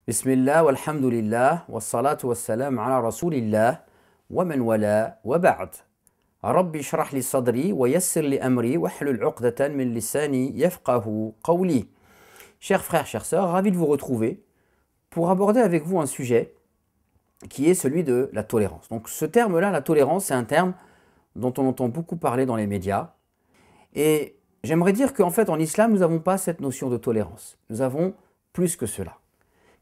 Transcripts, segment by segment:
Bismillah, walhamdulillah, wassalatu wassalam ala rasulillah, wa man wala, wa ba'd. Rabbi shrah li sadri, wa yassir li amri, wa hlul uqdatan min lisani yafqahu qawli. Chers frères, chères sœurs, ravi de vous retrouver pour aborder avec vous un sujet qui est celui de la tolérance. Donc ce terme-là, la tolérance, c'est un terme dont on entend beaucoup parler dans les médias. Et j'aimerais dire qu'en fait, en islam, nous n'avons pas cette notion de tolérance. Nous avons plus que cela.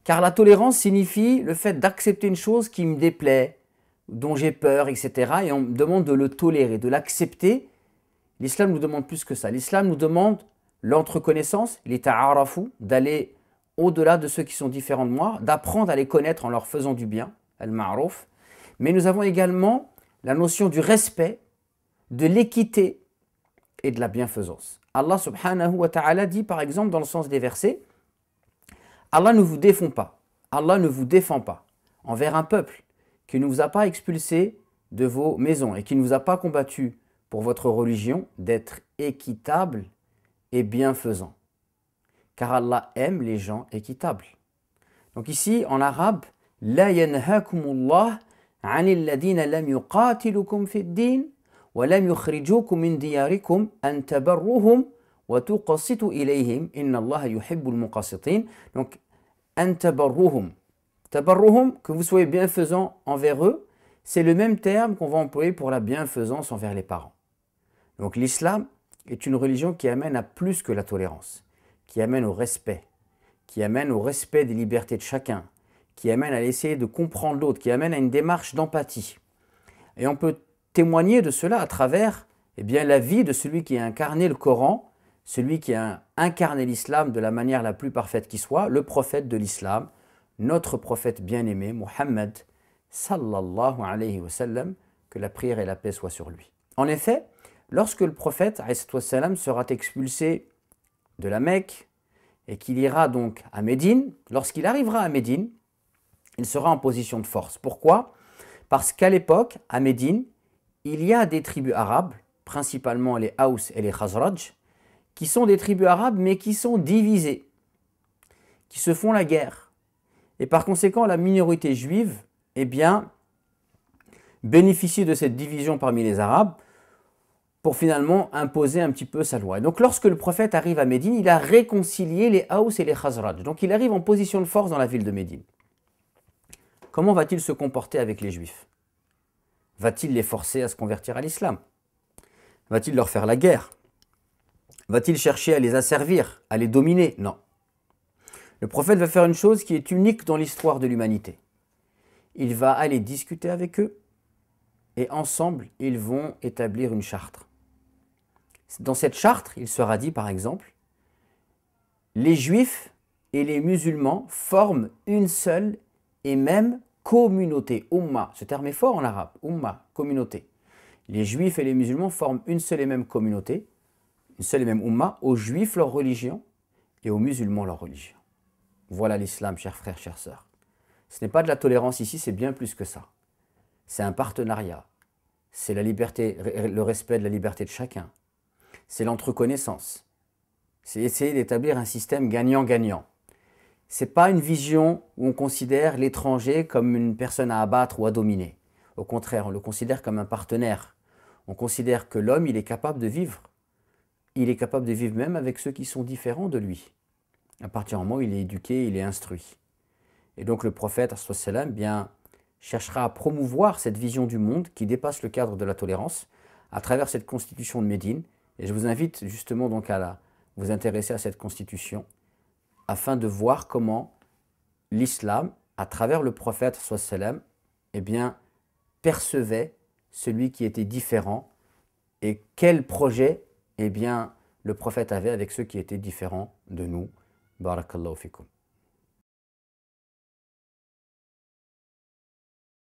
Car la tolérance signifie le fait d'accepter une chose qui me déplaît, dont j'ai peur, etc. Et on me demande de le tolérer, de l'accepter. L'islam nous demande plus que ça. L'islam nous demande l'entreconnaissance, les ta'arafu, d'aller au-delà de ceux qui sont différents de moi, d'apprendre à les connaître en leur faisant du bien, al-ma'ruf. Mais nous avons également la notion du respect, de l'équité et de la bienfaisance. Allah subhanahu wa ta'ala dit par exemple dans le sens des versets, Allah ne vous défend pas, Allah ne vous défend pas envers un peuple qui ne vous a pas expulsé de vos maisons et qui ne vous a pas combattu pour votre religion, d'être équitable et bienfaisant. Car Allah aime les gens équitables. Donc ici, en arabe, La yanhakumullah anil ladina lam yuqatilukum fid din wa lam yukhrijukum min diyarikum an tabarruhum wa tuqassitu ilayhim inna Allah yuhibbul muqassitin. Donc, an tabarruhum. Tabarruhum, que vous soyez bienfaisant envers eux, c'est le même terme qu'on va employer pour la bienfaisance envers les parents. Donc l'islam est une religion qui amène à plus que la tolérance, qui amène au respect des libertés de chacun, qui amène à essayer de comprendre l'autre, qui amène à une démarche d'empathie. Et on peut témoigner de cela à travers la vie de celui qui a incarné le Coran, celui qui a incarné l'islam de la manière la plus parfaite qui soit, le prophète de l'islam, notre prophète bien-aimé, Muhammad, sallallahu alayhi wa sallam, que la prière et la paix soient sur lui. En effet, lorsque le prophète, alayhi wa sallam, sera expulsé de la Mecque et qu'il ira donc à Médine, lorsqu'il arrivera à Médine, il sera en position de force. Pourquoi? Parce qu'à l'époque, à Médine, il y a des tribus arabes, principalement les Haus et les Khazraj, qui sont des tribus arabes mais qui sont divisées, qui se font la guerre. Et par conséquent, la minorité juive, bénéficie de cette division parmi les Arabes pour finalement imposer un petit peu sa loi. Et donc lorsque le prophète arrive à Médine, il a réconcilié les Haus et les Khazraj. Donc il arrive en position de force dans la ville de Médine. Comment va-t-il se comporter avec les Juifs? Va-t-il les forcer à se convertir à l'islam? Va-t-il leur faire la guerre? Va-t-il chercher à les asservir, à les dominer? Non. Le prophète va faire une chose qui est unique dans l'histoire de l'humanité. Il va aller discuter avec eux et ensemble, ils vont établir une charte. Dans cette charte, il sera dit par exemple, les Juifs et les musulmans forment une seule et même communauté, umma. Ce terme est fort en arabe, umma, communauté. Les Juifs et les musulmans forment une seule et même communauté, une seule et même umma, aux Juifs leur religion et aux musulmans leur religion. Voilà l'islam, chers frères, chères sœurs. Ce n'est pas de la tolérance ici, c'est bien plus que ça. C'est un partenariat. C'est la liberté, le respect de la liberté de chacun. C'est l'entreconnaissance. C'est essayer d'établir un système gagnant-gagnant. Ce n'est pas une vision où on considère l'étranger comme une personne à abattre ou à dominer. Au contraire, on le considère comme un partenaire. On considère que l'homme, il est capable de vivre. Il est capable de vivre même avec ceux qui sont différents de lui. À partir du moment où il est éduqué, il est instruit. Et donc le prophète, cherchera à promouvoir cette vision du monde qui dépasse le cadre de la tolérance à travers cette constitution de Médine. Et je vous invite justement donc à vous intéresser à cette constitution afin de voir comment l'islam, à travers le prophète, percevait celui qui était différent et quel projet le prophète avait avec ceux qui étaient différents de nous. Barakallahu fikum.